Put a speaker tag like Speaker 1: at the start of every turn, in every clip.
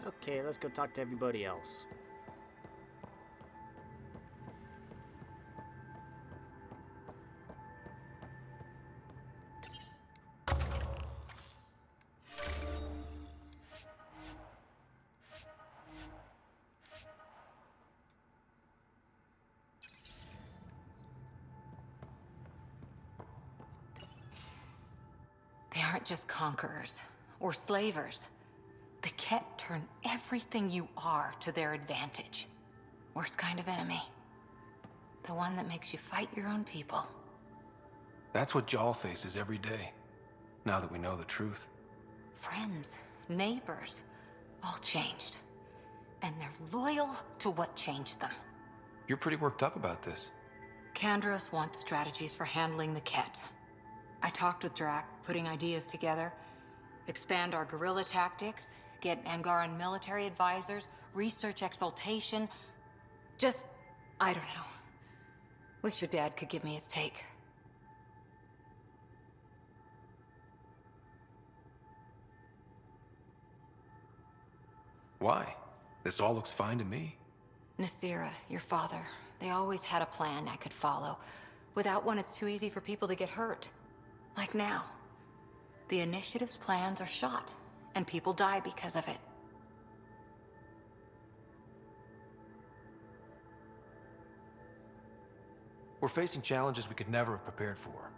Speaker 1: Okay, let's go talk to everybody else.
Speaker 2: They aren't just conquerors or slavers. The Ket turn everything you are to their advantage. Worst kind of enemy. The one that makes you fight your own people.
Speaker 3: That's what Jal faces every day, now that we know the truth.
Speaker 2: Friends, neighbors, all changed. And they're loyal to what changed them.
Speaker 3: You're pretty worked up about this.
Speaker 2: Kandros wants strategies for handling the Ket. I talked with Drac, putting ideas together. Expand our guerrilla tactics, get Angaran military advisors, research exaltation. Just, I don't know. Wish your dad could give me his take.
Speaker 3: Why? This all looks fine to me.
Speaker 2: Nasira, your father, they always had a plan I could follow. Without one, it's too easy for people to get hurt. Like now. The Initiative's plans are shot, and people die because of it.
Speaker 3: We're facing challenges we could never have prepared for.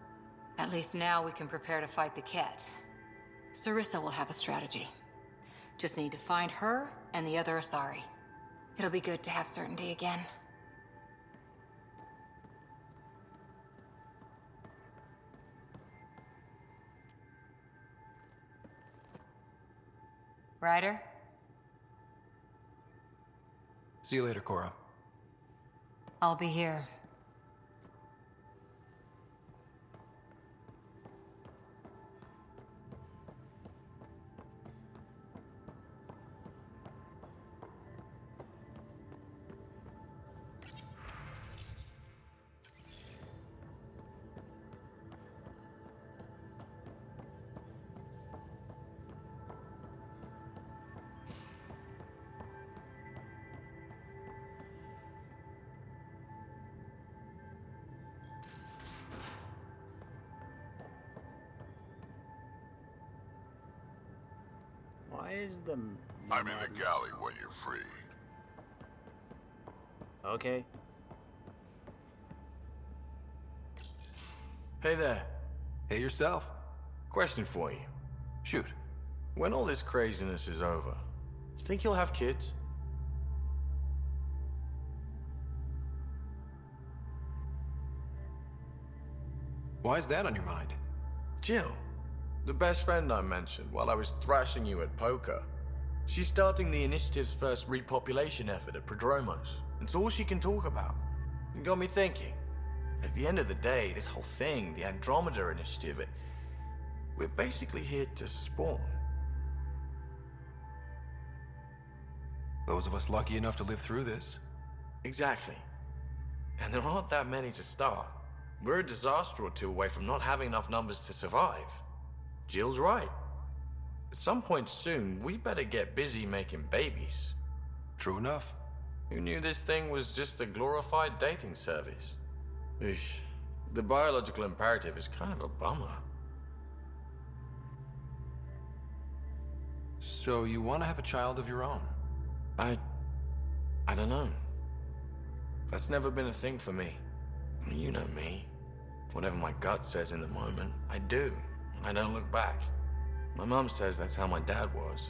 Speaker 2: At least now we can prepare to fight the Ket. Sarissa will have a strategy. Just need to find her and the other Asari. It'll be good to have certainty again. Ryder?
Speaker 3: See you later, Cora.
Speaker 2: I'll be here.
Speaker 1: Why is the...
Speaker 4: I'm in the galley when you're free.
Speaker 1: Okay.
Speaker 5: Hey there.
Speaker 3: Hey yourself.
Speaker 5: Question for you.
Speaker 3: Shoot.
Speaker 5: When all this craziness is over, you think you'll have kids?
Speaker 3: Why is that on your mind?
Speaker 5: Jill, the best friend I mentioned while I was thrashing you at poker. She's starting the Initiative's first repopulation effort at Prodromos. It's all she can talk about. It got me thinking. At the end of the day, this whole thing, the Andromeda Initiative, we're basically here to spawn.
Speaker 3: Those of us lucky enough to live through this.
Speaker 5: Exactly. And there aren't that many to start. We're a disaster or two away from not having enough numbers to survive. Jill's right. At some point soon, we better get busy making babies.
Speaker 3: True enough.
Speaker 5: Who knew this thing was just a glorified dating service? Eesh. The biological imperative is kind of a bummer.
Speaker 3: So you want to have a child of your own?
Speaker 5: I don't know. That's never been a thing for me. You know me. Whatever my gut says in the moment, I do, and I don't look back. My mom says that's how my dad was.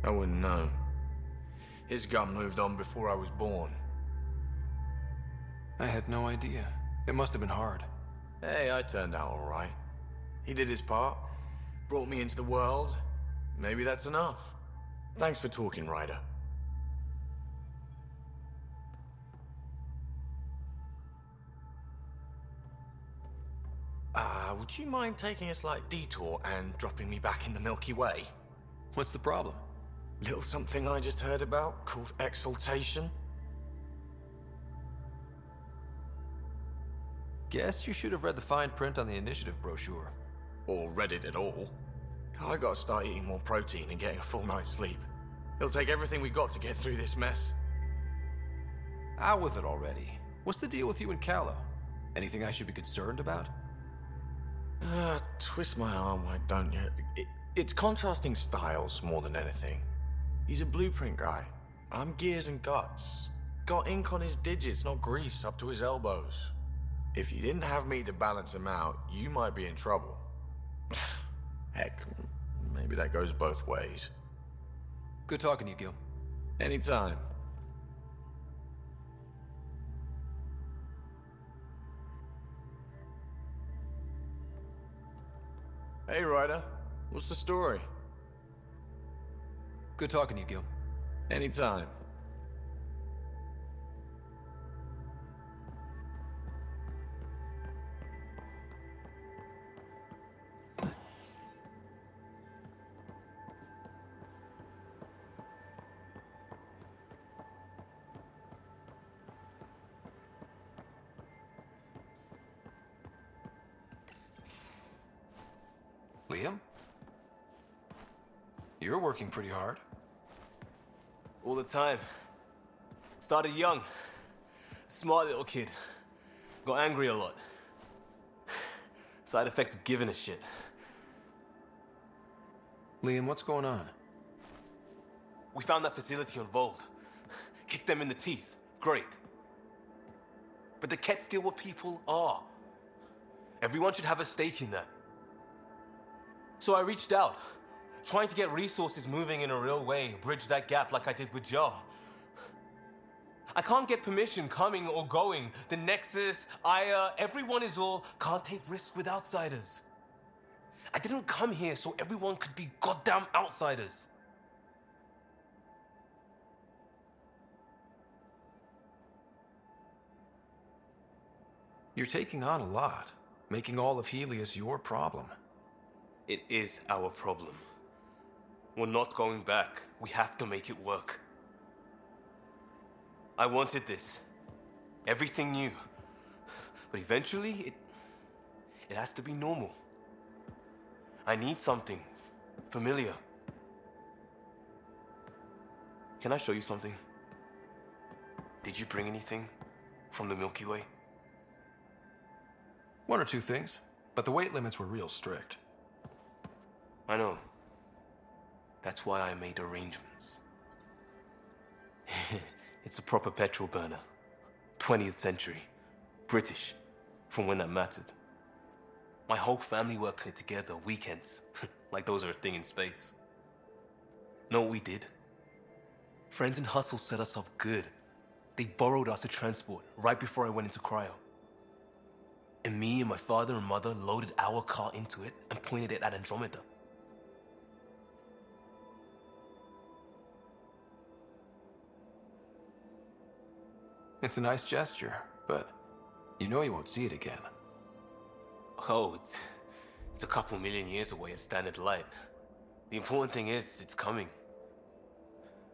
Speaker 5: I wouldn't know. His gut moved on before I was born.
Speaker 3: I had no idea. It must have been hard.
Speaker 5: Hey, I turned out all right. He did his part, brought me into the world. Maybe that's enough. Thanks for talking, Ryder. Would you mind taking a slight detour and dropping me back in the Milky Way?
Speaker 3: What's the problem?
Speaker 5: Little something I just heard about called exaltation.
Speaker 3: Guess you should have read the fine print on the initiative brochure.
Speaker 5: Or read it at all. I gotta start eating more protein and getting a full night's sleep. He'll take everything we got to get through this mess.
Speaker 3: Out with it already. What's the deal with you and Callow? Anything I should be concerned about?
Speaker 5: Twist my arm, why don't you? It's contrasting styles more than anything. He's a blueprint guy. I'm gears and guts. Got ink on his digits, not grease up to his elbows. If you didn't have me to balance him out, you might be in trouble. Heck, maybe that goes both ways.
Speaker 3: Good talking to you, Gil.
Speaker 5: Anytime. Hey, Ryder. What's the story?
Speaker 3: Good talking to you, Gil.
Speaker 5: Anytime.
Speaker 3: Liam? You're working pretty hard.
Speaker 6: All the time. Started young. Smart little kid. Got angry a lot. Side effect of giving a shit.
Speaker 3: Liam, what's going on?
Speaker 6: We found that facility on Voeld. Kicked them in the teeth. Great. But the Ket's still what people are. Everyone should have a stake in that. So I reached out, trying to get resources moving in a real way, bridge that gap like I did with Jar. I can't get permission coming or going. The Nexus, Aya, everyone is all can't take risks with outsiders. I didn't come here so everyone could be goddamn outsiders.
Speaker 3: You're taking on a lot, making all of Helios your problem.
Speaker 6: It is our problem. We're not going back. We have to make it work. I wanted this. Everything new. But eventually, it has to be normal. I need something familiar. Can I show you something? Did you bring anything from the Milky Way?
Speaker 3: One or two things, but the weight limits were real strict.
Speaker 6: I know. That's why I made arrangements. It's a proper petrol burner. 20th century. British. From when that mattered. My whole family worked on it together, weekends. Like those are a thing in space. Know what we did? Friends and Hustle set us up good. They borrowed us a transport right before I went into cryo. And me and my father and mother loaded our car into it and pointed it at Andromeda.
Speaker 3: It's a nice gesture, but you know you won't see it again.
Speaker 6: Oh, it's a couple million years away at standard light. The important thing is, it's coming.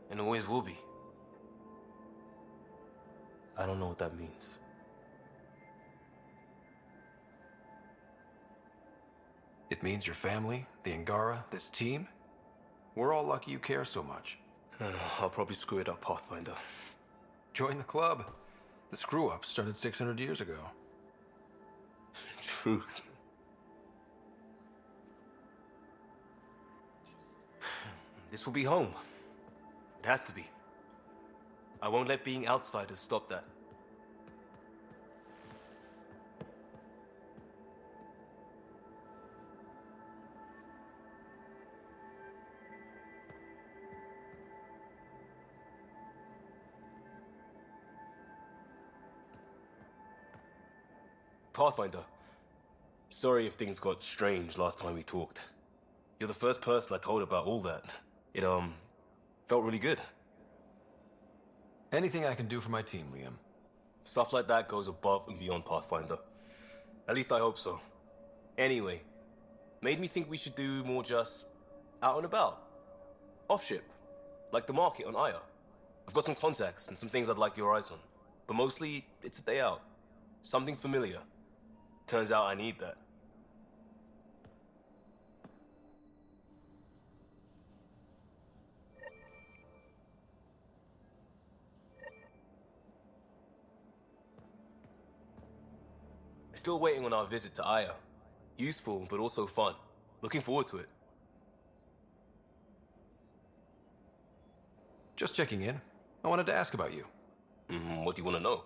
Speaker 6: And always will be. I don't know what that means.
Speaker 3: It means your family, the Angara, this team. We're all lucky you care so much.
Speaker 6: I'll probably screw it up, Pathfinder.
Speaker 3: Join the club. The screw-up started 600 years ago.
Speaker 6: Truth. This will be home. It has to be. I won't let being outsiders stop that. Pathfinder, sorry if things got strange last time we talked. You're the first person I told about all that. It, felt really good.
Speaker 3: Anything I can do for my team, Liam.
Speaker 6: Stuff like that goes above and beyond Pathfinder. At least I hope so. Anyway, made me think we should do more just out and about. Off ship. Like the market on Aya. I've got some contacts and some things I'd like your eyes on. But mostly, it's a day out. Something familiar. Turns out I need that. Still waiting on our visit to Aya. Useful, but also fun. Looking forward to it.
Speaker 3: Just checking in. I wanted to ask about you.
Speaker 6: What do you want to know?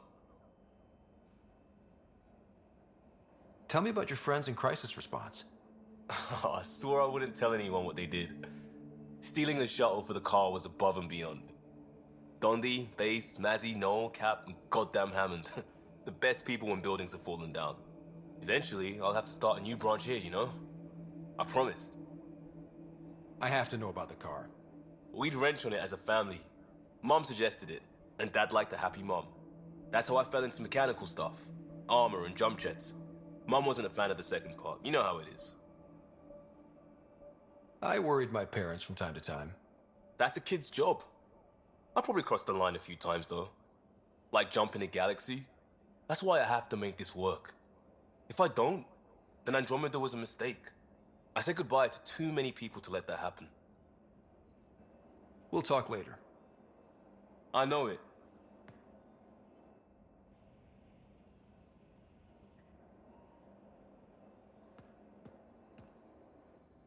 Speaker 3: Tell me about your friends in crisis response.
Speaker 6: I swore I wouldn't tell anyone what they did. Stealing the shuttle for the car was above and beyond. Dondi, Base, Mazzy, Noel, Cap, and goddamn Hammond. The best people when buildings have fallen down. Eventually, I'll have to start a new branch here, you know? I promised.
Speaker 3: I have to know about the car.
Speaker 6: We'd wrench on it as a family. Mom suggested it, and Dad liked a happy mom. That's how I fell into mechanical stuff. Armor and jump jets. Mom wasn't a fan of the second part. You know how it is.
Speaker 3: I worried my parents from time to time.
Speaker 6: That's a kid's job. I probably crossed the line a few times, though. Like jumping a galaxy. That's why I have to make this work. If I don't, then Andromeda was a mistake. I said goodbye to too many people to let that happen.
Speaker 3: We'll talk later.
Speaker 6: I know it.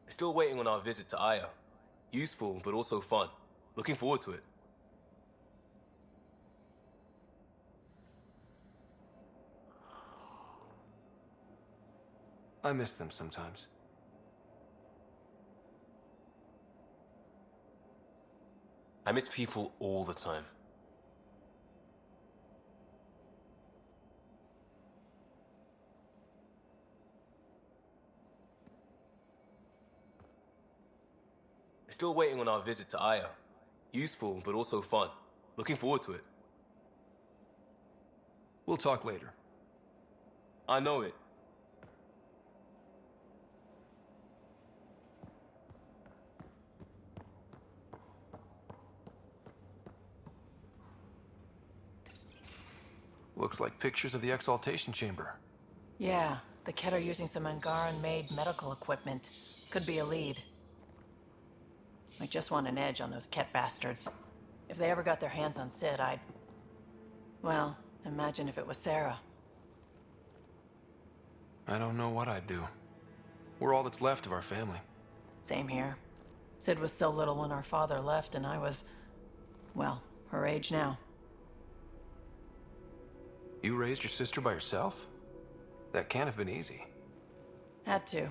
Speaker 6: Still waiting on our visit to Aya. Useful, but also fun. Looking forward to it.
Speaker 3: I miss them sometimes.
Speaker 6: I miss people all the time. Still waiting on our visit to Aya. Useful, but also fun. Looking forward to it.
Speaker 3: We'll talk later.
Speaker 6: I know it.
Speaker 3: Looks like pictures of the exaltation chamber.
Speaker 7: Yeah, the Ket are using some Angaran-made medical equipment. Could be a lead. I just want an edge on those Ket bastards. If they ever got their hands on Sid, I'd... Well, imagine if it was Sarah.
Speaker 3: I don't know what I'd do. We're all that's left of our family.
Speaker 7: Same here. Sid was so little when our father left, and I was... well, her age now.
Speaker 3: You raised your sister by yourself? That can't have been easy.
Speaker 7: Had to.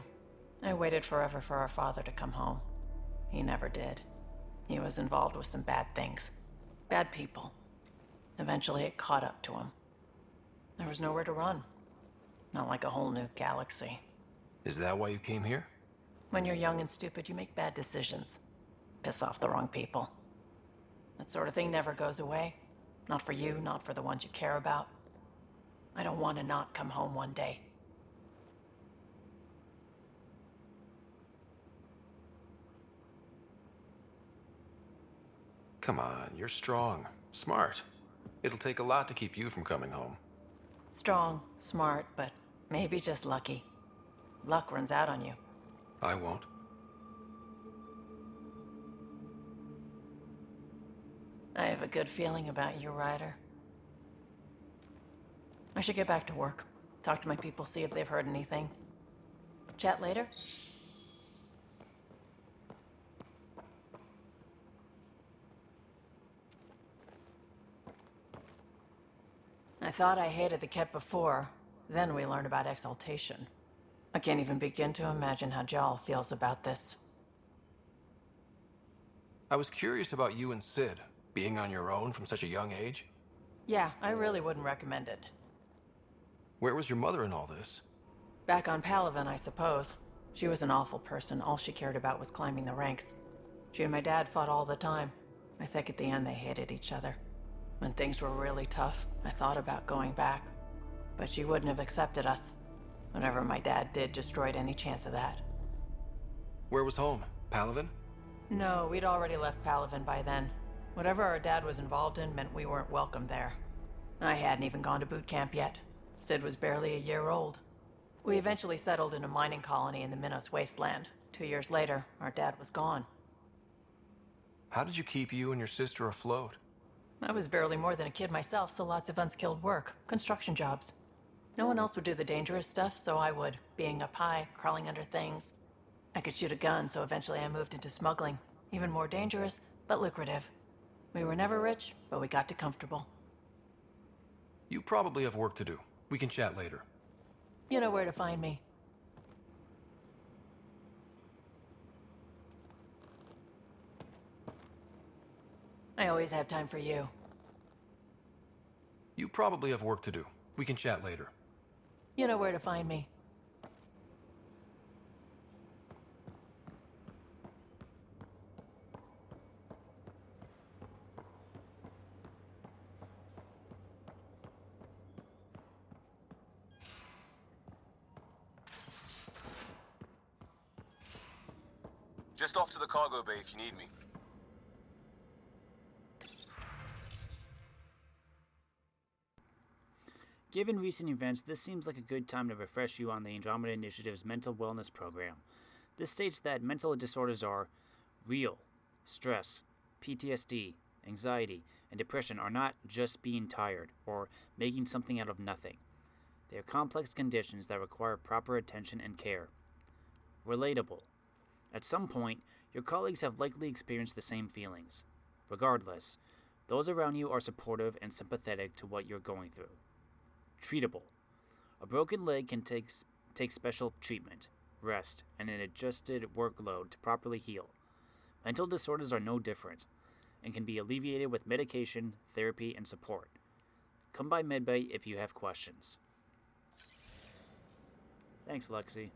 Speaker 7: I waited forever for our father to come home. He never did. He was involved with some bad things. Bad people. Eventually it caught up to him. There was nowhere to run. Not like a whole new galaxy.
Speaker 3: Is that why you came here?
Speaker 7: When you're young and stupid, you make bad decisions. Piss off the wrong people. That sort of thing never goes away. Not for you, not for the ones you care about. I don't want to not come home one day.
Speaker 3: Come on, you're strong, smart. It'll take a lot to keep you from coming home.
Speaker 7: Strong, smart, but maybe just lucky. Luck runs out on you.
Speaker 3: I won't.
Speaker 7: I have a good feeling about you, Ryder. I should get back to work. Talk to my people, see if they've heard anything. Chat later? I thought I hated the Ket before. Then we learned about exaltation. I can't even begin to imagine how Jal feels about this.
Speaker 3: I was curious about you and Sid, being on your own from such a young age.
Speaker 7: Yeah, I really wouldn't recommend it.
Speaker 3: Where was your mother in all this?
Speaker 7: Back on Palaven, I suppose. She was an awful person. All she cared about was climbing the ranks. She and my dad fought all the time. I think at the end they hated each other. When things were really tough, I thought about going back. But she wouldn't have accepted us. Whatever my dad did destroyed any chance of that.
Speaker 3: Where was home? Palaven?
Speaker 7: No, we'd already left Palaven by then. Whatever our dad was involved in meant we weren't welcome there. I hadn't even gone to boot camp yet. Sid was barely a year old. We eventually settled in a mining colony in the Minos wasteland. 2 years later, our dad was gone.
Speaker 3: How did you keep you and your sister afloat?
Speaker 7: I was barely more than a kid myself, so lots of unskilled work. Construction jobs. No one else would do the dangerous stuff, so I would, being up high, crawling under things. I could shoot a gun, so eventually I moved into smuggling. Even more dangerous, but lucrative. We were never rich, but we got to comfortable.
Speaker 3: You probably have work to do. We can chat later.
Speaker 7: You know where to find me. I always have time for you.
Speaker 3: You probably have work to do. We can chat later.
Speaker 7: You know where to find me.
Speaker 6: Just off to the cargo bay if you need me.
Speaker 1: Given recent events, this seems like a good time to refresh you on the Andromeda Initiative's mental wellness program. This states that mental disorders are real. Stress, PTSD, anxiety, and depression are not just being tired or making something out of nothing. They are complex conditions that require proper attention and care. Relatable. At some point, your colleagues have likely experienced the same feelings. Regardless, those around you are supportive and sympathetic to what you're going through. Treatable. A broken leg can take special treatment, rest, and an adjusted workload to properly heal. Mental disorders are no different and can be alleviated with medication, therapy, and support. Come by Medbay if you have questions. Thanks, Lexi.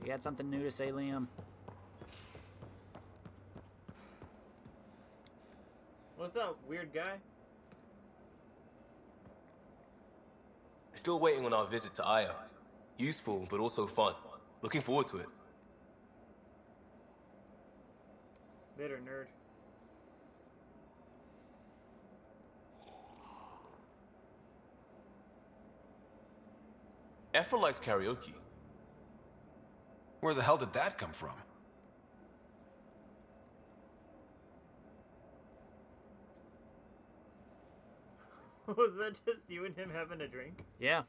Speaker 1: You got something new to say, Liam?
Speaker 8: What's up, weird guy?
Speaker 6: Still waiting on our visit to Aya. Useful, but also fun. Looking forward to it.
Speaker 8: Later, nerd.
Speaker 6: Efra likes karaoke.
Speaker 3: Where the hell did that come from?
Speaker 8: Was that just you and him having a drink?
Speaker 1: Yeah.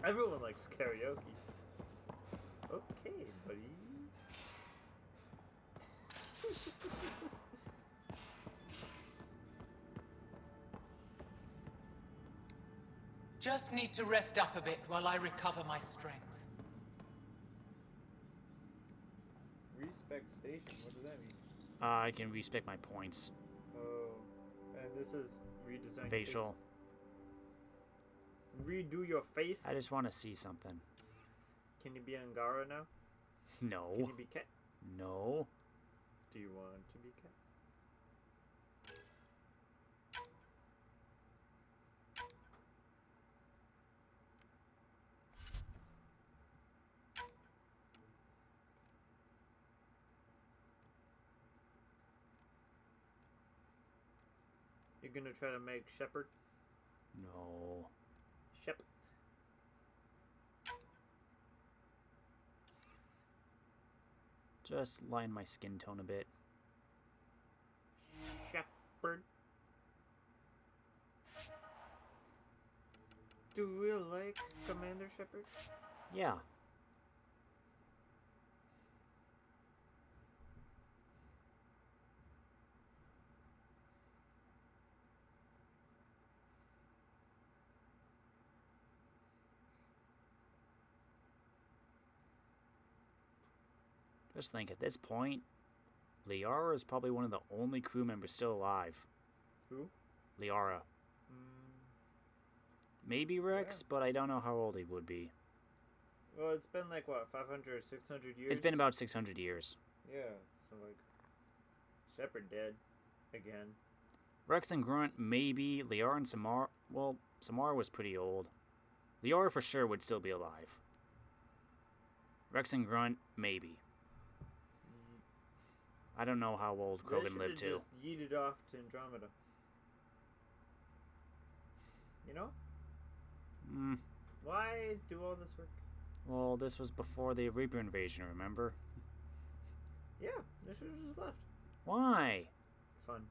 Speaker 8: Everyone likes karaoke. Okay, buddy.
Speaker 9: Just need to rest up a bit while I recover my strength.
Speaker 8: Respec station, what does that mean?
Speaker 1: I can respec my points.
Speaker 8: Oh, and this is redesign
Speaker 1: Facial.
Speaker 8: face. Redo your face?
Speaker 1: I just want to see something.
Speaker 8: Can you be Angara now?
Speaker 1: No.
Speaker 8: Can you be Cat?
Speaker 1: No.
Speaker 8: Do you want to be Cat? You're gonna try to make Shepard?
Speaker 1: No.
Speaker 8: Shep.
Speaker 1: Just line my skin tone a bit.
Speaker 8: Shepard. Do you like Commander Shepard?
Speaker 1: Yeah. Just think, at this point, Liara is probably one of the only crew members still alive.
Speaker 8: Who?
Speaker 1: Liara. Maybe Rex, but I don't know how old he would be.
Speaker 8: Well, it's been like, what, 500 or 600 years?
Speaker 1: It's been about 600 years.
Speaker 8: Yeah, so like, Shepard dead. Again.
Speaker 1: Rex and Grunt, maybe. Liara and Samara, well, Samara was pretty old. Liara for sure would still be alive. Rex and Grunt, maybe. I don't know how old Krogan lived to.
Speaker 8: Just yeeted off to Andromeda. You know? Why do all this work?
Speaker 1: Well, this was before the Reaper invasion, remember?
Speaker 8: Yeah, they should have just left.
Speaker 1: Why?
Speaker 8: Fun.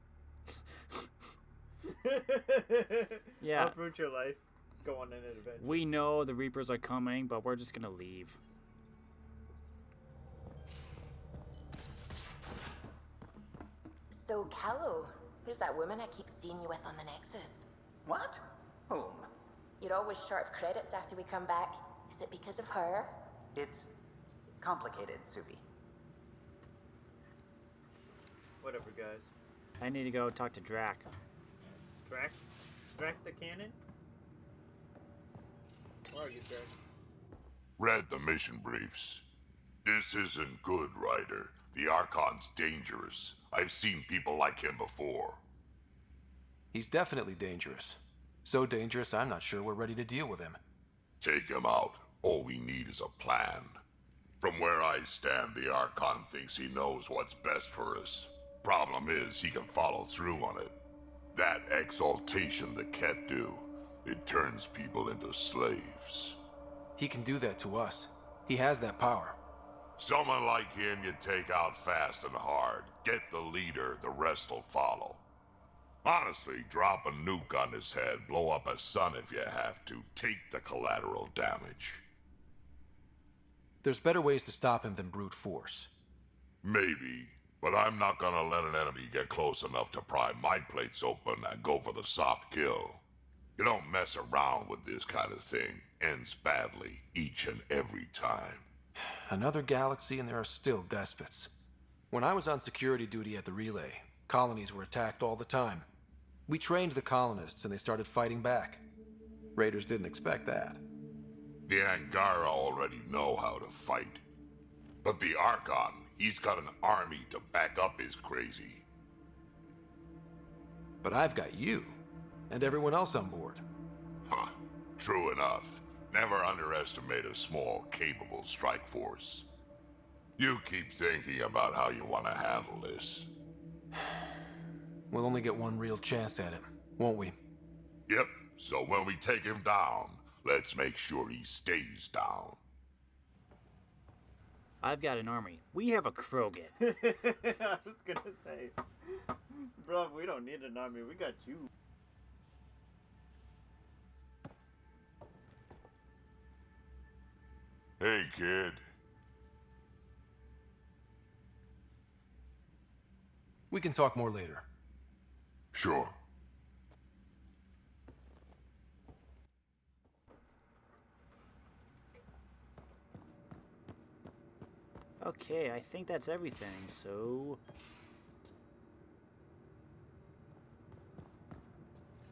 Speaker 1: Yeah.
Speaker 8: Uproot your life. Go on an adventure.
Speaker 1: We know the Reapers are coming, but we're just gonna leave.
Speaker 10: So, Callow, who's that woman I keep seeing you with on the Nexus?
Speaker 11: What? Whom?
Speaker 10: You're always short of credits after we come back. Is it because of her?
Speaker 11: It's complicated, Suvi.
Speaker 8: Whatever, guys.
Speaker 1: I need to go talk to Drac.
Speaker 8: Drac? Is Drac the cannon? Where are you, Drac?
Speaker 4: Read the mission briefs. This isn't good, Ryder. The Archon's dangerous. I've seen people like him before.
Speaker 3: He's definitely dangerous. So dangerous, I'm not sure we're ready to deal with him.
Speaker 4: Take him out. All we need is a plan. From where I stand, the Archon thinks he knows what's best for us. Problem is, he can follow through on it. That exaltation the Ket do, it turns people into slaves.
Speaker 3: He can do that to us. He has that power.
Speaker 4: Someone like him you take out fast and hard. Get the leader, the rest will follow. Honestly, drop a nuke on his head, blow up a sun if you have to. Take the collateral damage.
Speaker 3: There's better ways to stop him than brute force.
Speaker 4: Maybe, but I'm not gonna let an enemy get close enough to pry my plates open and go for the soft kill. You don't mess around with this kind of thing. Ends badly, each and every time.
Speaker 3: Another galaxy and there are still despots. When I was on security duty at the relay, colonies were attacked all the time. We trained the colonists and they started fighting back. Raiders didn't expect that.
Speaker 4: The Angara already know how to fight. But the Archon, he's got an army to back up his crazy.
Speaker 3: But I've got you, and everyone else on board.
Speaker 4: Huh, true enough. Never underestimate a small, capable strike force. You keep thinking about how you want to handle this.
Speaker 3: We'll only get one real chance at him, won't we?
Speaker 4: Yep, so when we take him down, let's make sure he stays down.
Speaker 1: I've got an army. We have a Krogan.
Speaker 8: I was gonna say, bro, we don't need an army. We got you.
Speaker 4: Hey, kid.
Speaker 3: We can talk more later.
Speaker 4: Sure.
Speaker 1: Okay, I think that's everything, so...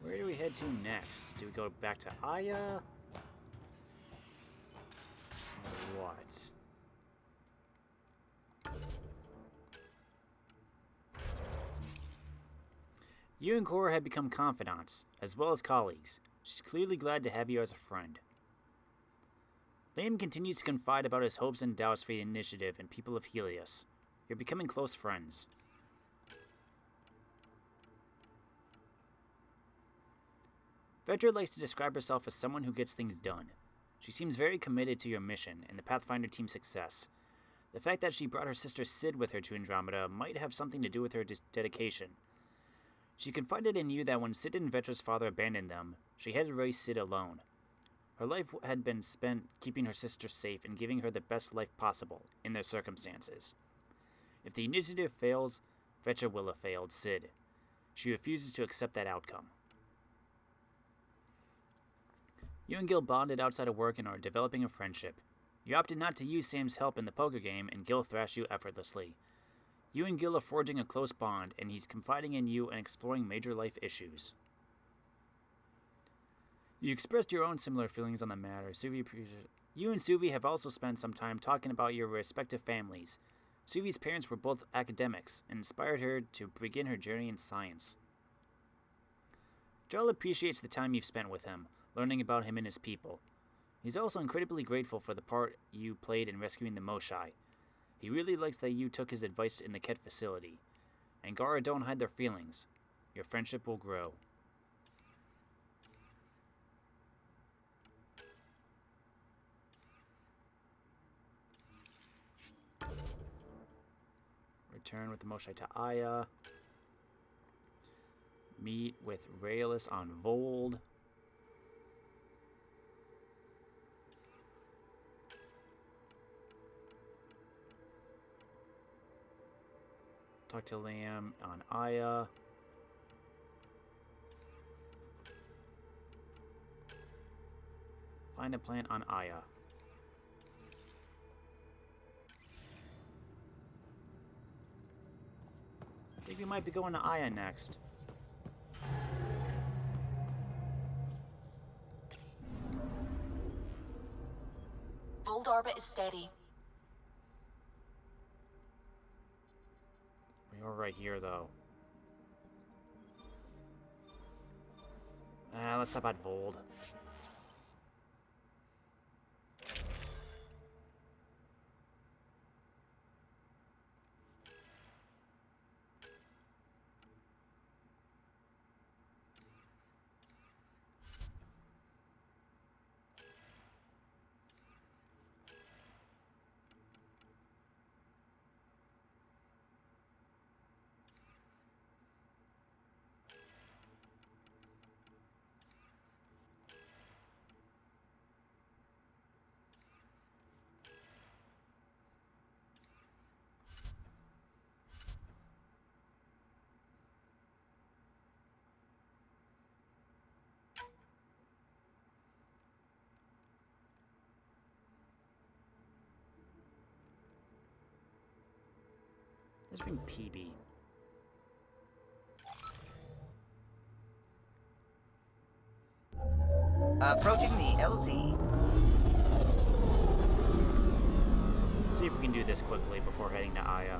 Speaker 1: Where do we head to next? Do we go back to Aya? Or what? You and Cora had become confidants, as well as colleagues. She's clearly glad to have you as a friend. Liam continues to confide about his hopes and doubts for the Initiative and people of Helios. You're becoming close friends. Vedra likes to describe herself as someone who gets things done. She seems very committed to your mission and the Pathfinder team's success. The fact that she brought her sister Sid with her to Andromeda might have something to do with her dedication. She confided in you that when Sid and Vetra's father abandoned them, she had to raise Sid alone. Her life had been spent keeping her sister safe and giving her the best life possible in their circumstances. If the initiative fails, Vetra will have failed Sid. She refuses to accept that outcome. You and Gil bonded outside of work and are developing a friendship. You opted not to use Sam's help in the poker game, and Gil thrashed you effortlessly. You and Gil are forging a close bond, and he's confiding in you and exploring major life issues. You expressed your own similar feelings on the matter. You and Suvi have also spent some time talking about your respective families. Suvi's parents were both academics and inspired her to begin her journey in science. Jarl appreciates the time you've spent with him, learning about him and his people. He's also incredibly grateful for the part you played in rescuing the Moshai. He really likes that you took his advice in the Ket facility. Angara don't hide their feelings. Your friendship will grow. Return with the Moshae to Aya. Meet with Raelis on Voeld. Talk to Liam on Aya. Find a plant on Aya. I think we might be going to Aya next.
Speaker 10: Voeld orbit is steady.
Speaker 1: We are right here, though. Let's stop at Voeld. Let's bring PB.
Speaker 11: Approaching the LZ.
Speaker 1: See if we can do this quickly before heading to Aya.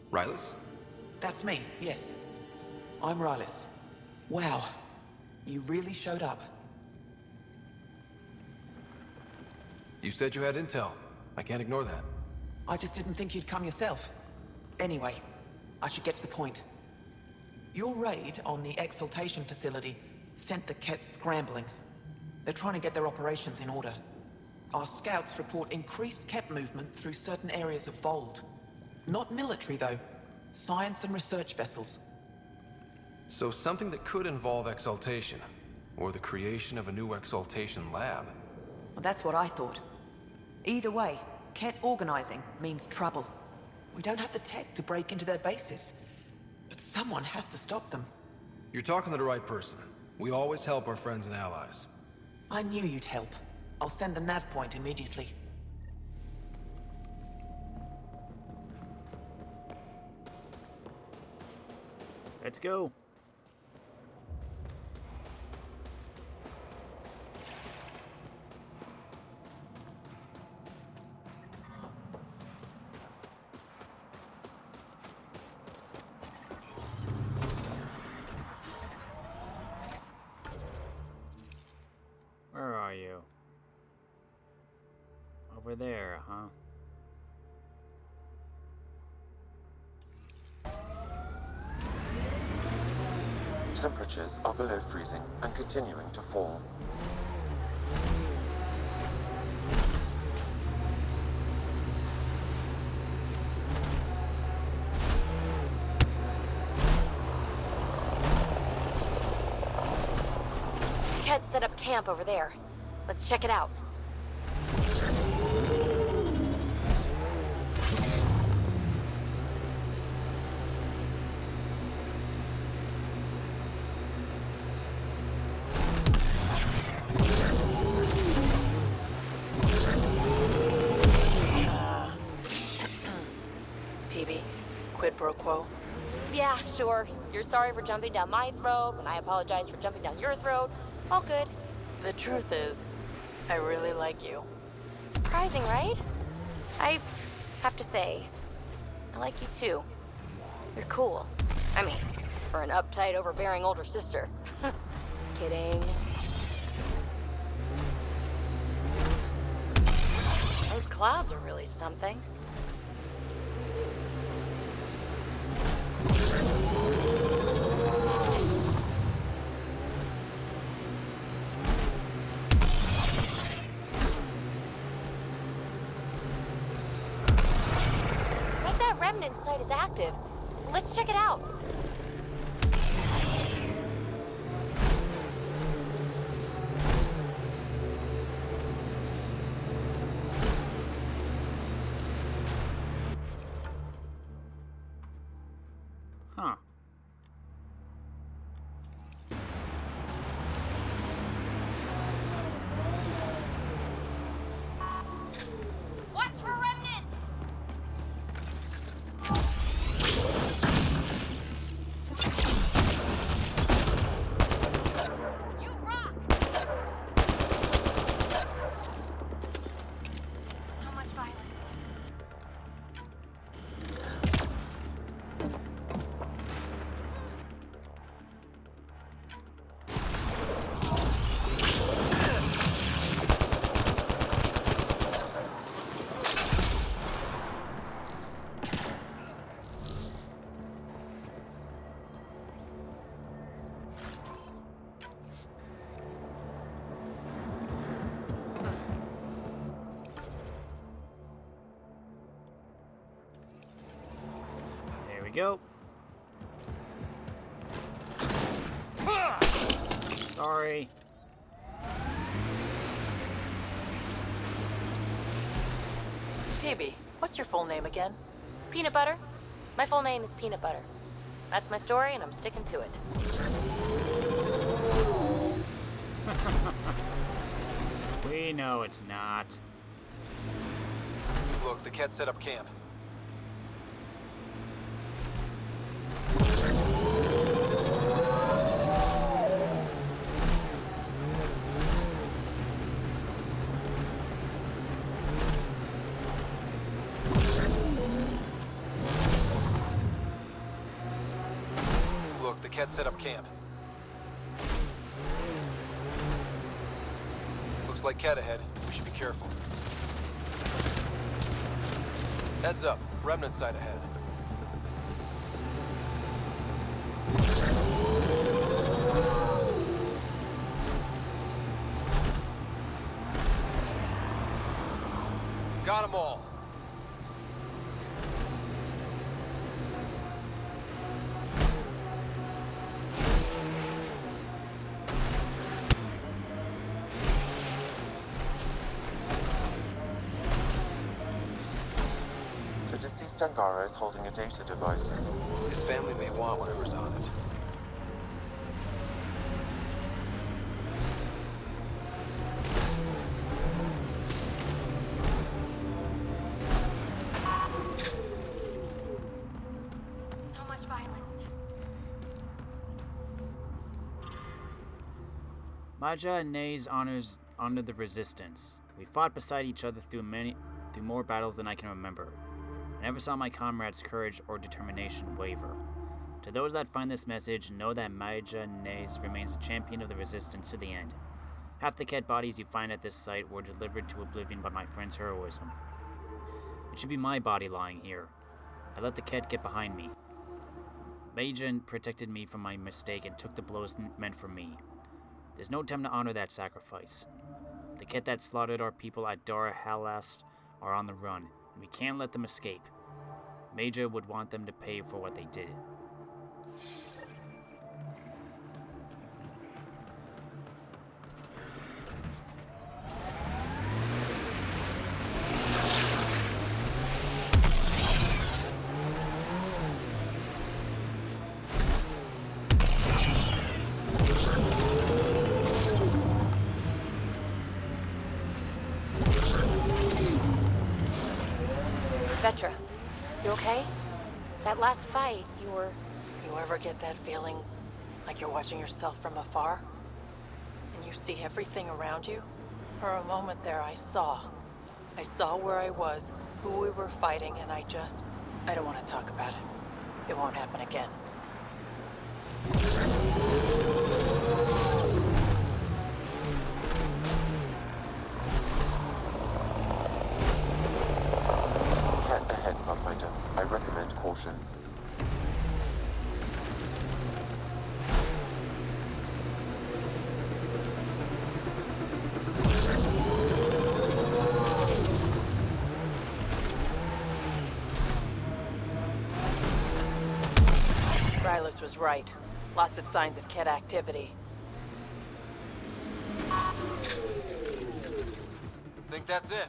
Speaker 3: Rylas?
Speaker 12: That's me, yes. I'm Rylas. Wow, you really showed up.
Speaker 3: You said you had intel. I can't ignore that.
Speaker 12: I just didn't think you'd come yourself. Anyway, I should get to the point. Your raid on the exaltation facility sent the Kets scrambling. They're trying to get their operations in order. Our scouts report increased Ket movement through certain areas of Voeld. Not military, though. Science and research vessels.
Speaker 3: So something that could involve exaltation, or the creation of a new exaltation lab.
Speaker 12: Well, that's what I thought. Either way, Ket organizing means trouble. We don't have the tech to break into their bases. But someone has to stop them.
Speaker 3: You're talking to the right person. We always help our friends and allies.
Speaker 12: I knew you'd help. I'll send the nav point immediately.
Speaker 1: Let's go. are you? Over there, huh?
Speaker 13: Temperatures are below freezing and continuing to fall.
Speaker 10: Ted set up camp over there. Let's check it out.
Speaker 7: PB, quid pro quo.
Speaker 10: Yeah, sure. You're sorry for jumping down my throat, and I apologize for jumping down your throat. All good.
Speaker 7: The truth is, I really like you.
Speaker 10: Surprising, right? I have to say, I like you too. You're cool. I mean, for an uptight, overbearing older sister. Kidding. Those clouds are really something. That remnant site is active. Let's check it out.
Speaker 1: Huh.
Speaker 10: Watch for remnant! You rock! So much violence.
Speaker 1: There we go. Sorry.
Speaker 7: PB, what's your full name again?
Speaker 10: Peanut butter? My full name is Peanut Butter. That's my story, and I'm sticking to it.
Speaker 1: We know it's not.
Speaker 3: Look, the Ket set up camp. Look, the Ket set up camp. Looks like Ket ahead. We should be careful. Heads up. Remnant site ahead. Got them all.
Speaker 13: The deceased Angara is holding a data device.
Speaker 3: His family may want whatever's on it.
Speaker 10: So much violence.
Speaker 1: Maja and Nays honored the resistance. We fought beside each other through more battles than I can remember. I never saw my comrades' courage or determination waver. To those that find this message, know that Maja Nays remains a champion of the resistance to the end. Half the Ket bodies you find at this site were delivered to oblivion by my friend's heroism. It should be my body lying here. I let the Ket get behind me. Majin protected me from my mistake and took the blows meant for me. There's no time to honor that sacrifice. The Ket that slaughtered our people at Dara Halast are on the run, and we can't let them escape. Major would want them to pay for what they did.
Speaker 10: Vetra, you okay? That last fight, you were...
Speaker 7: You ever get that feeling like you're watching yourself from afar? And you see everything around you? For a moment there, I saw. I saw where I was, who we were fighting, and I don't want to talk about it. It won't happen again.
Speaker 13: Ahead, Pathfinder. I recommend caution.
Speaker 7: Rylas was right. Lots of signs of Ket activity.
Speaker 3: Think that's it?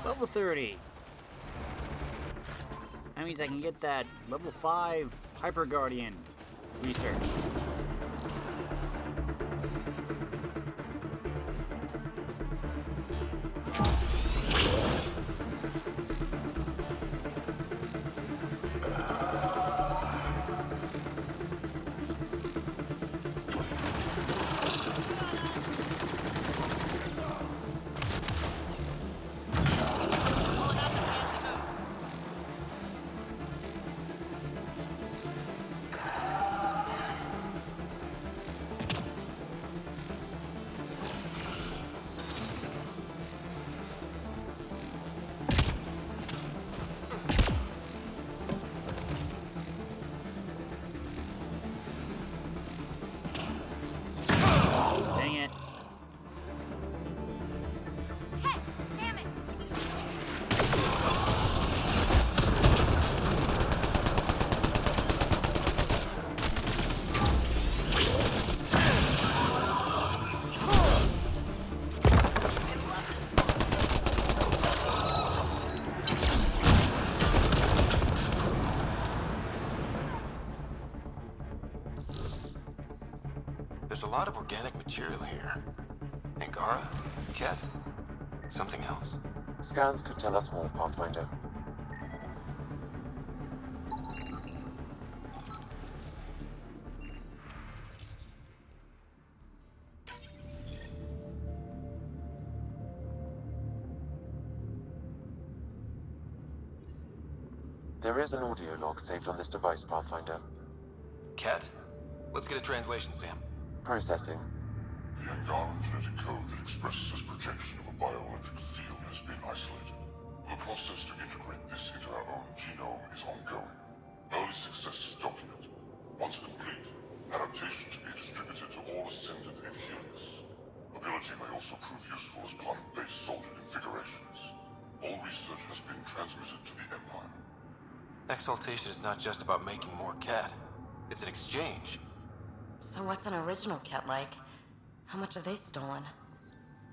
Speaker 1: Level 30. That means I can get that level 5 Hyper Guardian research. Dang it.
Speaker 10: Damn it!
Speaker 3: There's a lot of organic material here. Angara? Ket? Something else.
Speaker 13: Scans could tell us more, Pathfinder. There is an audio log saved on this device, Pathfinder.
Speaker 3: Ket? Let's get a translation, Sam.
Speaker 13: Processing.
Speaker 4: The Angaran genetic code that expresses this projection of a bioelectric field has been isolated. The process to integrate this into our own genome is ongoing. Early success is documented. Once complete, adaptation should be distributed to all Ascendant and Helios. Ability may also prove useful as part of base soldier configurations. All research has been transmitted to the Empire.
Speaker 3: Exaltation is not just about making more cat. It's an exchange.
Speaker 10: So what's an original cat like? How much have they stolen?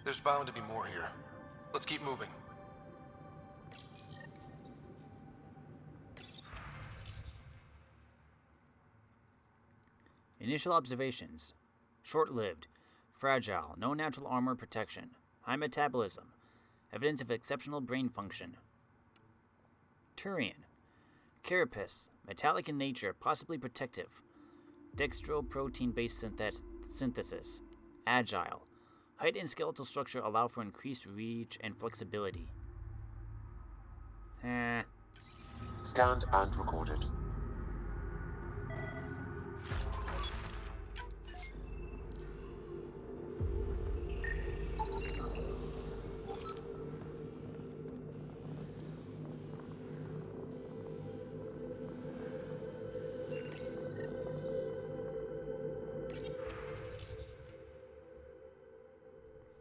Speaker 3: There's bound to be more here. Let's keep moving.
Speaker 1: Initial observations. Short-lived. Fragile. No natural armor protection. High metabolism. Evidence of exceptional brain function. Turian. Carapace. Metallic in nature, possibly protective. Dextroprotein-based synthesis. Agile. Height and skeletal structure allow for increased reach and flexibility.
Speaker 13: Scanned and recorded.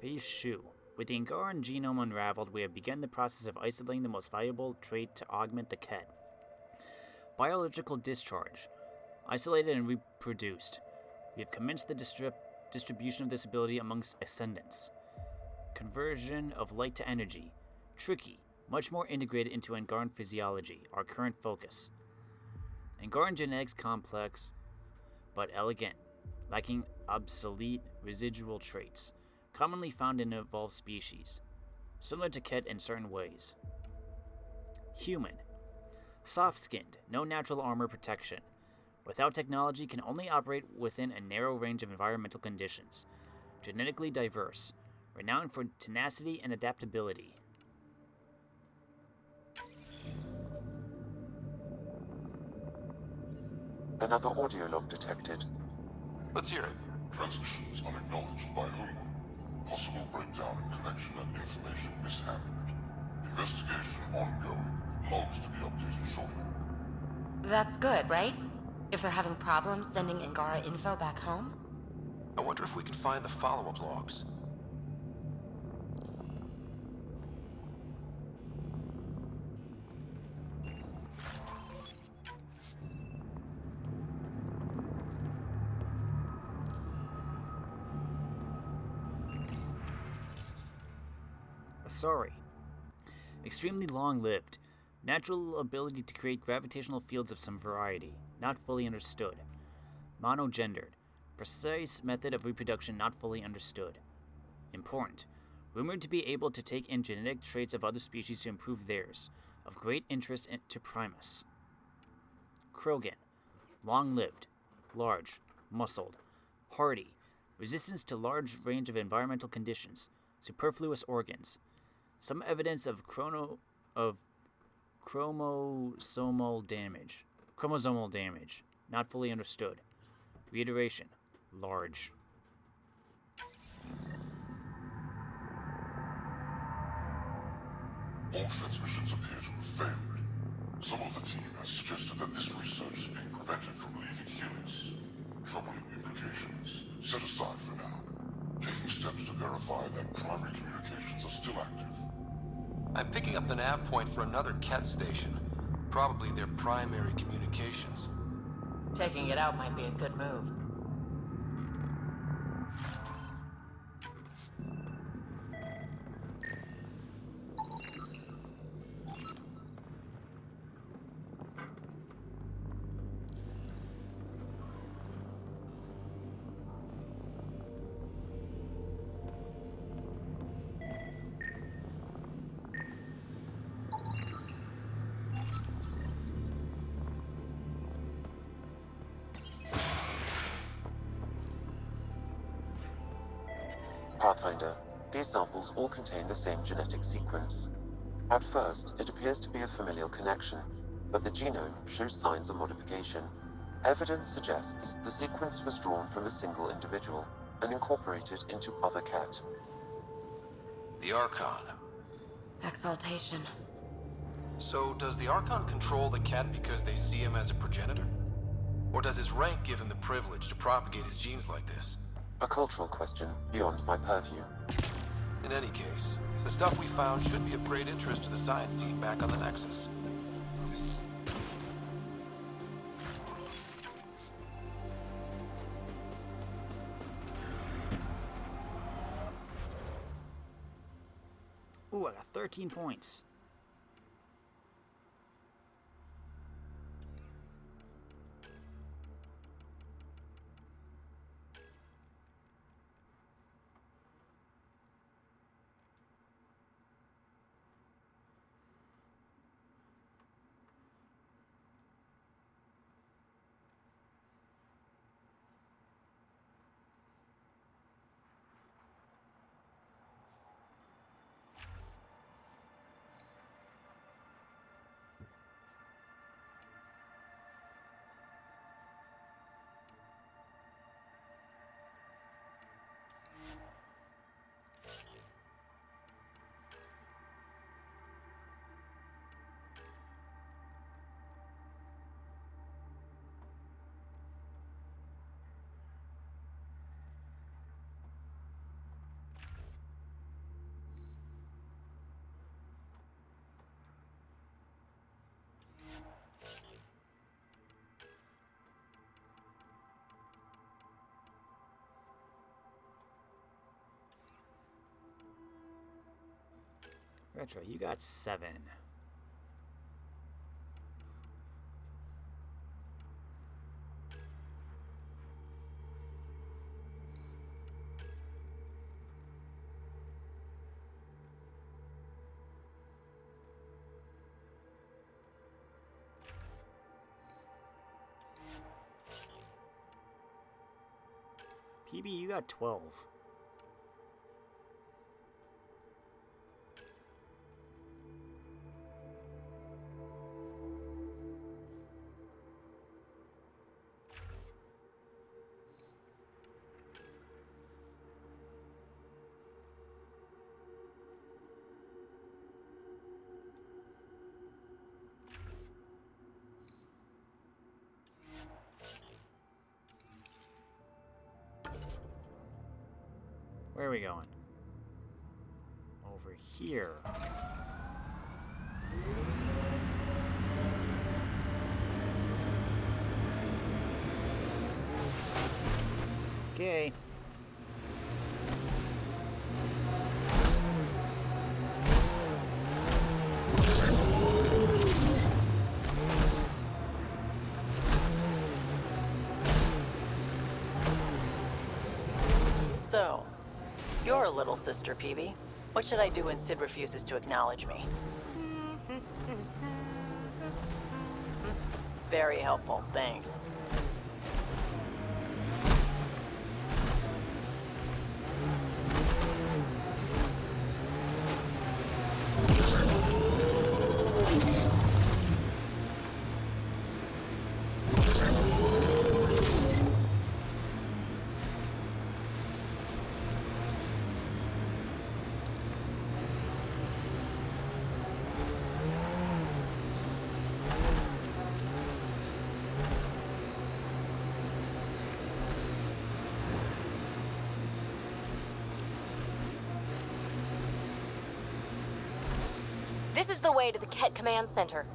Speaker 1: Phase Shu. With the Angaran genome unraveled, we have begun the process of isolating the most valuable trait to augment the Ket. Biological discharge. Isolated and reproduced. We have commenced the distribution of this ability amongst Ascendants. Conversion of light to energy. Tricky. Much more integrated into Angaran physiology, our current focus. Angaran genetics complex, but elegant, lacking obsolete residual traits, commonly found in evolved species, similar to Ket in certain ways. Human. Soft-skinned, no natural armor protection. Without technology, can only operate within a narrow range of environmental conditions. Genetically diverse, renowned for tenacity and adaptability.
Speaker 13: Another audio log detected.
Speaker 3: Let's hear it.
Speaker 4: Transmissions unacknowledged by Homeworld. Possible breakdown in connection and information mishandled. Investigation ongoing. Logs to be updated shortly.
Speaker 10: That's good, right? If they're having problems sending Angara info back home?
Speaker 3: I wonder if we can find the follow-up logs.
Speaker 1: Sorry. Extremely long-lived. Natural ability to create gravitational fields of some variety. Not fully understood. Monogendered. Precise method of reproduction not fully understood. Important. Rumored to be able to take in genetic traits of other species to improve theirs. Of great interest to Primus. Krogan. Long-lived. Large. Muscled. Hardy. Resistance to large range of environmental conditions. Superfluous organs. Some evidence of chromosomal damage. Not fully understood. Reiteration. Large.
Speaker 4: All transmissions appear to have failed. Some of the team has suggested that this research is being prevented from leaving Helios. Troubling implications. Set aside for now. Taking steps to verify that primary communications are still active.
Speaker 3: I'm picking up the nav point for another Ket station. Probably their primary communications.
Speaker 7: Taking it out might be a good move.
Speaker 13: Pathfinder, these samples all contain the same genetic sequence. At first, it appears to be a familial connection, but the genome shows signs of modification. Evidence suggests the sequence was drawn from a single individual and incorporated into other Ket.
Speaker 3: The Archon.
Speaker 10: Exaltation.
Speaker 3: So, does the Archon control the cat because they see him as a progenitor? Or does his rank give him the privilege to propagate his genes like this?
Speaker 13: A cultural question beyond my purview.
Speaker 3: In any case, the stuff we found should be of great interest to the science team back on the Nexus.
Speaker 1: Ooh, I got 13 points. Retro, you got 7. PB, you got 12. Where are we going? Over here. Okay.
Speaker 7: So, you're a little sister, Peavy. What should I do when Sid refuses to acknowledge me? Very helpful, thanks.
Speaker 10: This is the way to the Ket Command Center.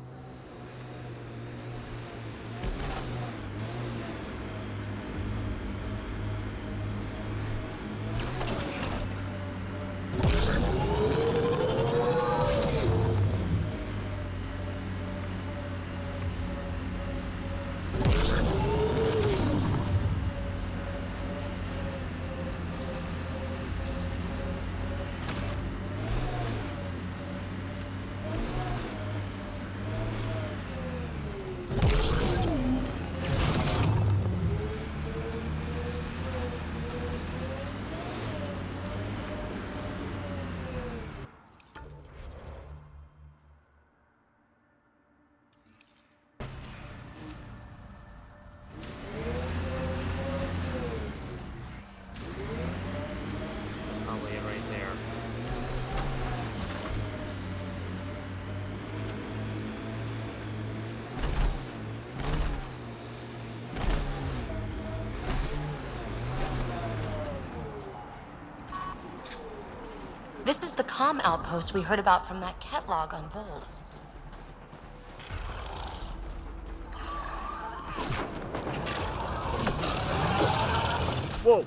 Speaker 10: This is the comm outpost we heard about from that Ket log on Voeld.
Speaker 1: Whoa!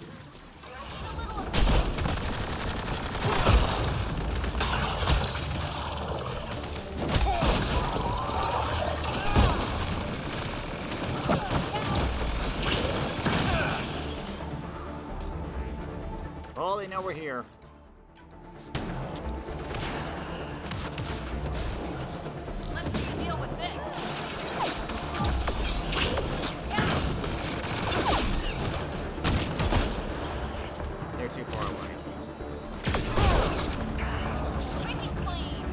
Speaker 1: Well, they know we're here.
Speaker 10: Let's deal with this.
Speaker 1: They're too far away.
Speaker 10: Squeaky clean.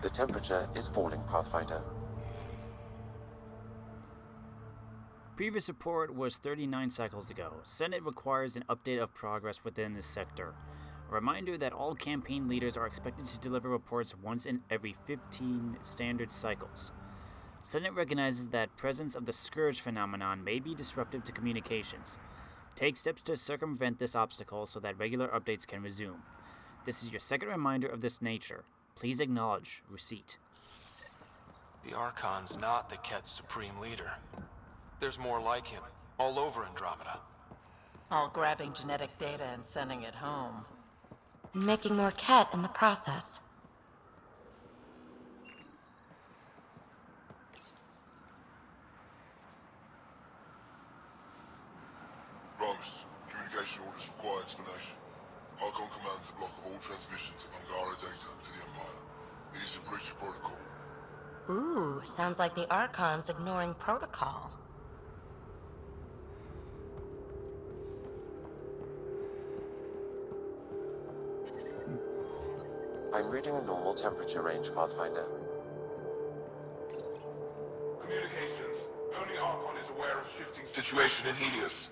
Speaker 13: The temperature is falling, Pathfinder.
Speaker 1: Previous report was 39 cycles ago. Senate requires an update of progress within this sector. A reminder that all campaign leaders are expected to deliver reports once in every 15 standard cycles. Senate recognizes that presence of the Scourge phenomenon may be disruptive to communications. Take steps to circumvent this obstacle so that regular updates can resume. This is your second reminder of this nature. Please acknowledge receipt.
Speaker 3: The Archon's not the Ket's supreme leader. There's more like him, all over Andromeda.
Speaker 7: All grabbing genetic data and sending it home.
Speaker 10: And making more Ket in the process.
Speaker 4: Rose, communication orders require explanation. Archon commands a block of all transmissions of Angara data to the Empire. It is a breach of protocol.
Speaker 10: Ooh, sounds like the Archon's ignoring protocol.
Speaker 13: I'm reading a normal temperature range, Pathfinder.
Speaker 14: Communications. Only Archon is aware of shifting situation in Helios.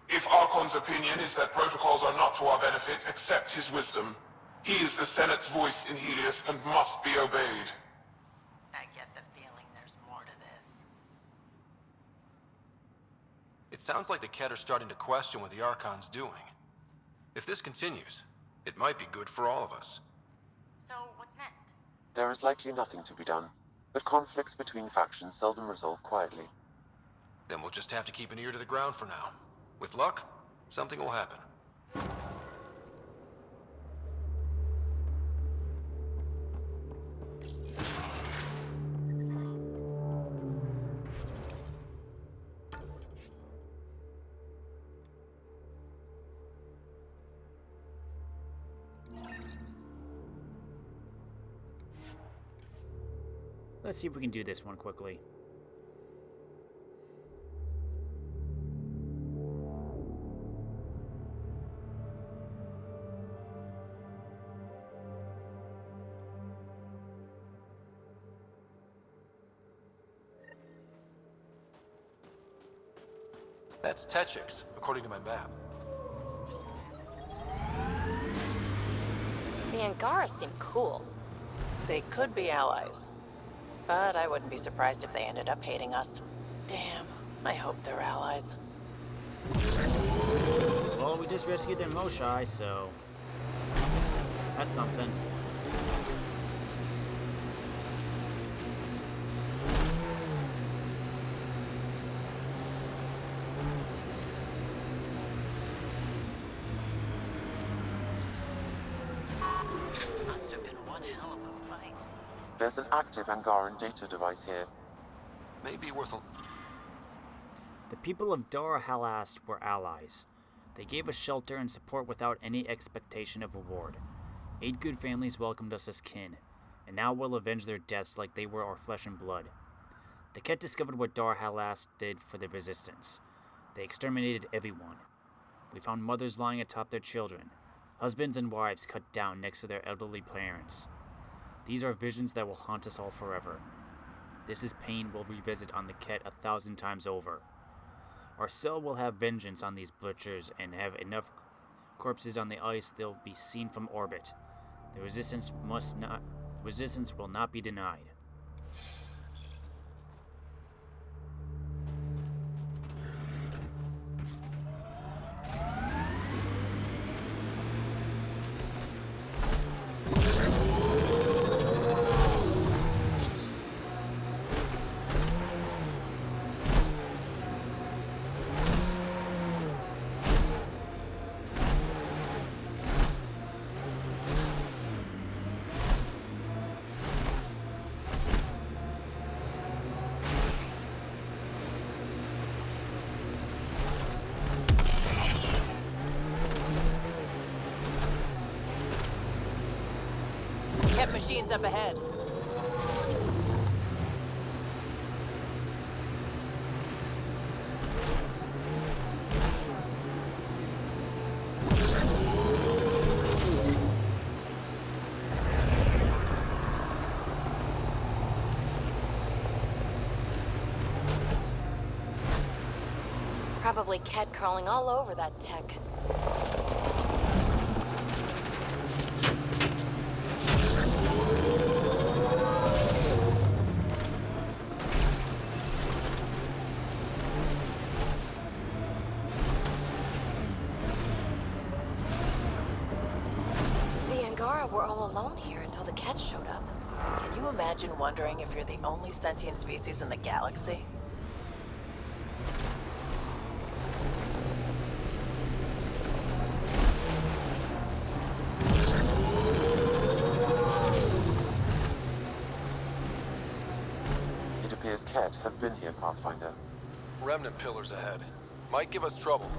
Speaker 14: If Archon's opinion is that protocols are not to our benefit, accept his wisdom. He is the Senate's voice in Helios and must be obeyed.
Speaker 7: I get the feeling there's more to this.
Speaker 3: It sounds like the Ket are starting to question what the Archon's doing. If this continues, it might be good for all of us.
Speaker 10: So, what's next?
Speaker 13: There is likely nothing to be done, but conflicts between factions seldom resolve quietly.
Speaker 3: Then we'll just have to keep an ear to the ground for now. With luck, something will happen.
Speaker 1: Let's see if we can do this one quickly.
Speaker 3: That's Techix, according to my map.
Speaker 10: The Angara seem cool.
Speaker 7: They could be allies. But I wouldn't be surprised if they ended up hating us. Damn, I hope they're allies.
Speaker 1: Well, we just rescued their Moshai, so that's something.
Speaker 7: Must have been one hell of a fight.
Speaker 13: There's an active Angaran data device here.
Speaker 3: Maybe worth a...
Speaker 1: The people of Dar Halast were allies. They gave us shelter and support without any expectation of reward. 8 good families welcomed us as kin, and now we'll avenge their deaths like they were our flesh and blood. The Ket discovered what Dar Halast did for the Resistance. They exterminated everyone. We found mothers lying atop their children, husbands and wives cut down next to their elderly parents. These are visions that will haunt us all forever. This is pain we'll revisit on the Ket 1,000 times over. Our cell will have vengeance on these butchers and have enough corpses on the ice they'll be seen from orbit. The resistance will not be denied.
Speaker 7: Ket machines up ahead.
Speaker 10: Probably Ket crawling all over that tech. We're all alone here until the Ket showed up.
Speaker 7: Can you imagine wondering if you're the only sentient species in the galaxy?
Speaker 13: It appears Ket have been here, Pathfinder.
Speaker 3: Remnant pillars ahead. Might give us trouble.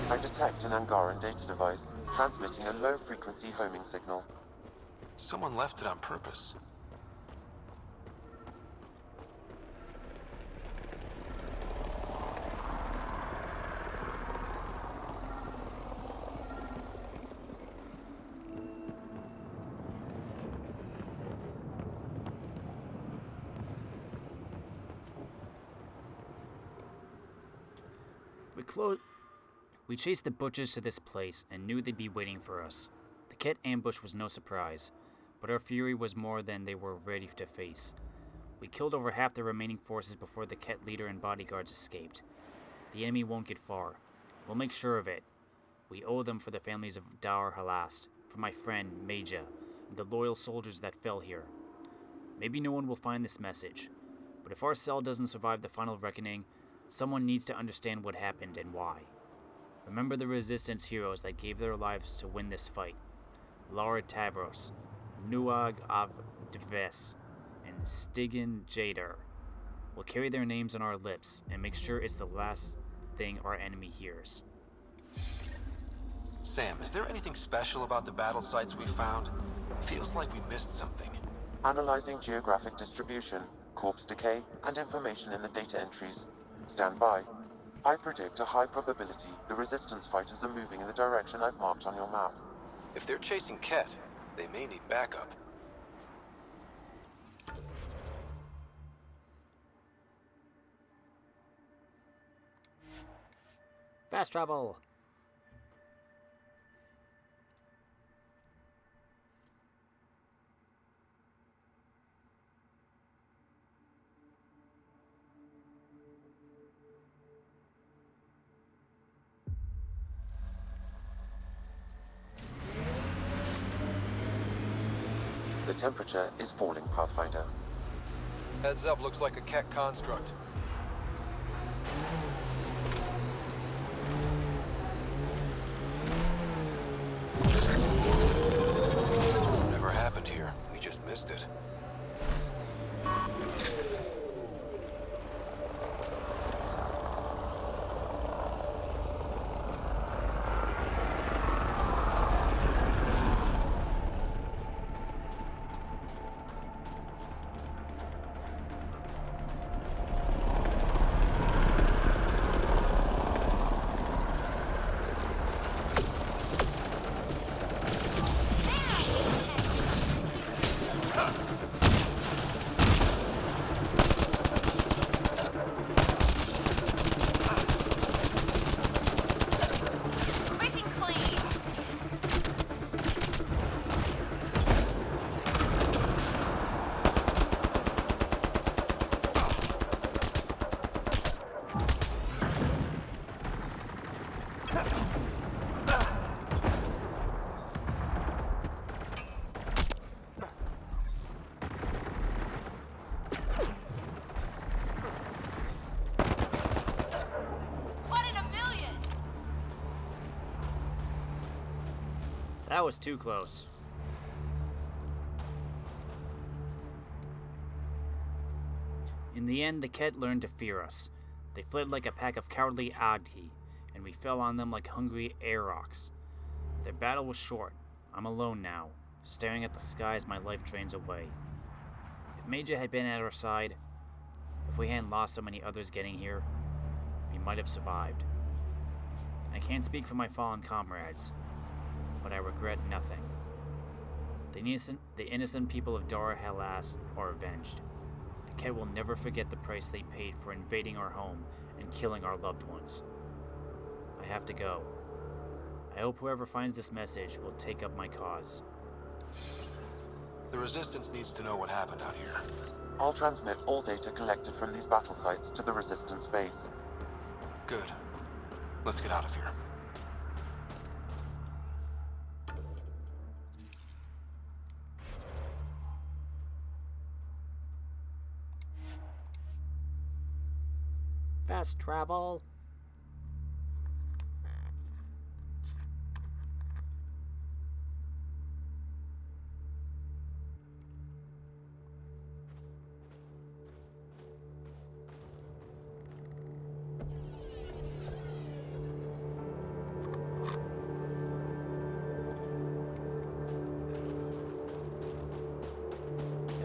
Speaker 13: I detect an Angaran data device, transmitting a low-frequency homing signal.
Speaker 3: Someone left it on purpose.
Speaker 1: We chased the butchers to this place and knew they'd be waiting for us. The Ket ambush was no surprise, but our fury was more than they were ready to face. We killed over half the remaining forces before the Ket leader and bodyguards escaped. The enemy won't get far. We'll make sure of it. We owe them for the families of Dar Halast, for my friend, Meja, and the loyal soldiers that fell here. Maybe no one will find this message, but if our cell doesn't survive the final reckoning, someone needs to understand what happened and why. Remember the Resistance heroes that gave their lives to win this fight. Lara Tavros, Nuag Av Dves, and Stigen Jader. We'll carry their names on our lips and make sure it's the last thing our enemy hears.
Speaker 3: Sam, is there anything special about the battle sites we found? Feels like we missed something.
Speaker 13: Analyzing geographic distribution, corpse decay, and information in the data entries. Stand by. I predict a high probability the Resistance fighters are moving in the direction I've marked on your map.
Speaker 3: If they're chasing Ket, they may need backup.
Speaker 1: Fast travel!
Speaker 13: The temperature is falling, Pathfinder.
Speaker 3: Heads up, looks like a Ket construct. missed it.
Speaker 1: That was too close. In the end, the Ket learned to fear us. They fled like a pack of cowardly Agti, and we fell on them like hungry Aerox. Their battle was short. I'm alone now, staring at the sky as my life drains away. If Major had been at our side, if we hadn't lost so many others getting here, we might have survived. I can't speak for my fallen comrades, but I regret nothing. The innocent people of Dara Hellas are avenged. The Ket will never forget the price they paid for invading our home and killing our loved ones. I have to go. I hope whoever finds this message will take up my cause.
Speaker 3: The Resistance needs to know what happened out here.
Speaker 13: I'll transmit all data collected from these battle sites to the Resistance base.
Speaker 3: Good. Let's get out of here.
Speaker 1: Fast travel.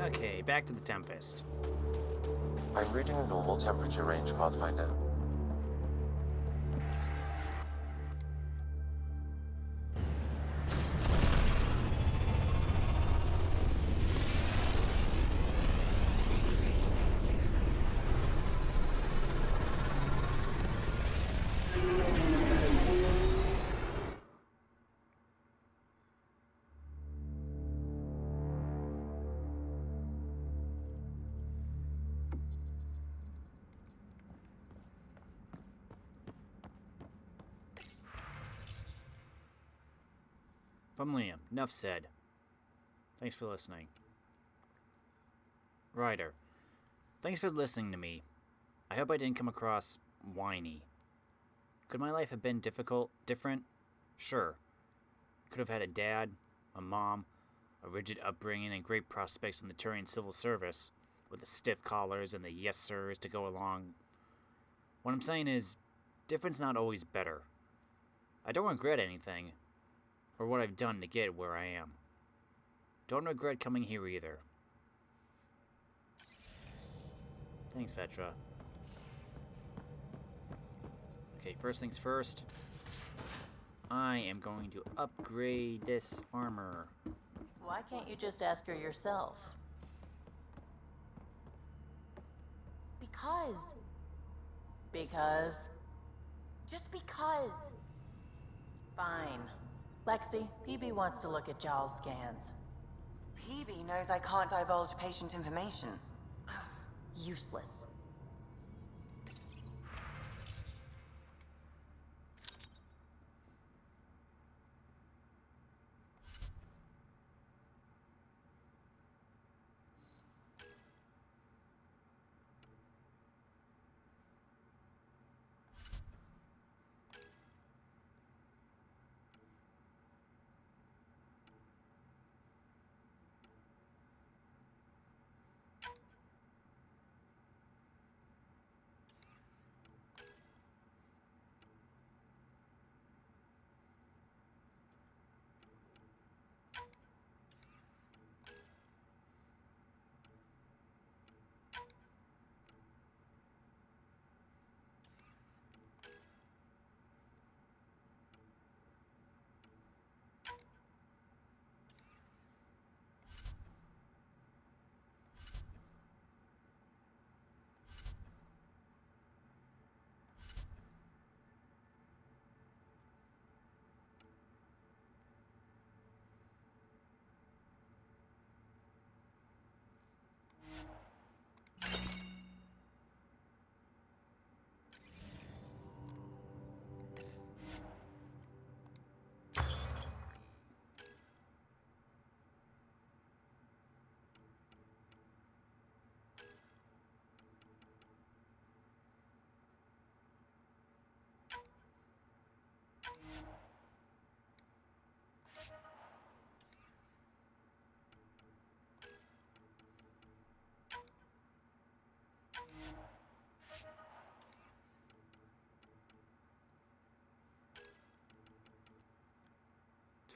Speaker 1: Okay, back to the Tempest.
Speaker 13: I'm reading a normal temperature range, Pathfinder.
Speaker 1: From Liam, enough said. Thanks for listening. Ryder, thanks for listening to me. I hope I didn't come across whiny. Could my life have been different? Sure. Could have had a dad, a mom, a rigid upbringing, and great prospects in the Turian civil service, with the stiff collars and the yes sirs to go along. What I'm saying is, different's not always better. I don't regret anything, or what I've done to get where I am. Don't regret coming here either. Thanks, Vetra. Okay, first things first. I am going to upgrade this armor.
Speaker 7: Why can't you just ask her yourself?
Speaker 2: Because.
Speaker 7: Because?
Speaker 2: Just because.
Speaker 7: Fine. Lexi, PB wants to look at Giles' scans.
Speaker 2: PB knows I can't divulge patient information.
Speaker 7: Useless.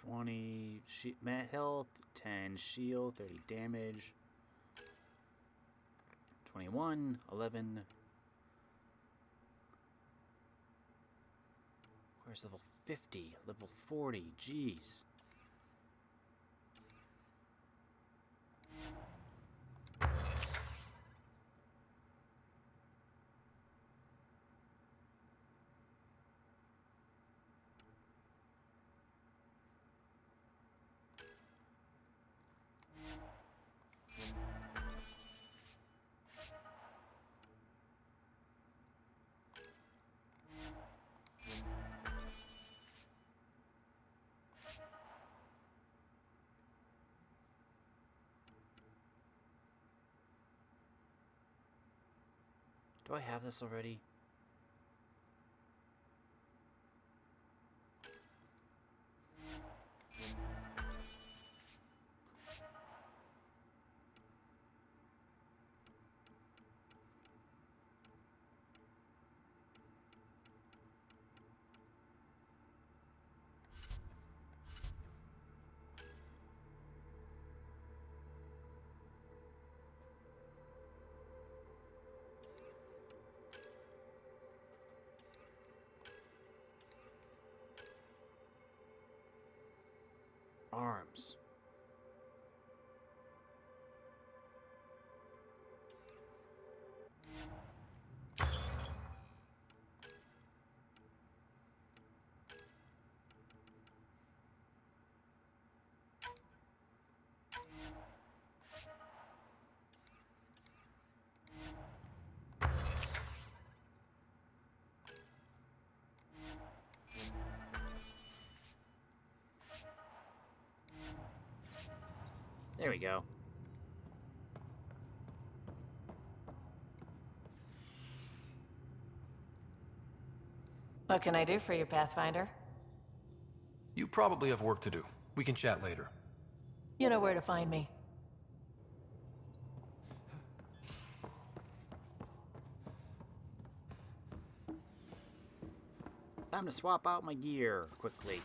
Speaker 1: 20 health, 10 shield, 30 damage. 21, 11. Where's level 50? Level 40, jeez. Do I have this already? Arms. There we go.
Speaker 7: What can I do for you, Pathfinder?
Speaker 3: You probably have work to do. We can chat later.
Speaker 7: You know where to find me.
Speaker 1: Time to swap out my gear quickly.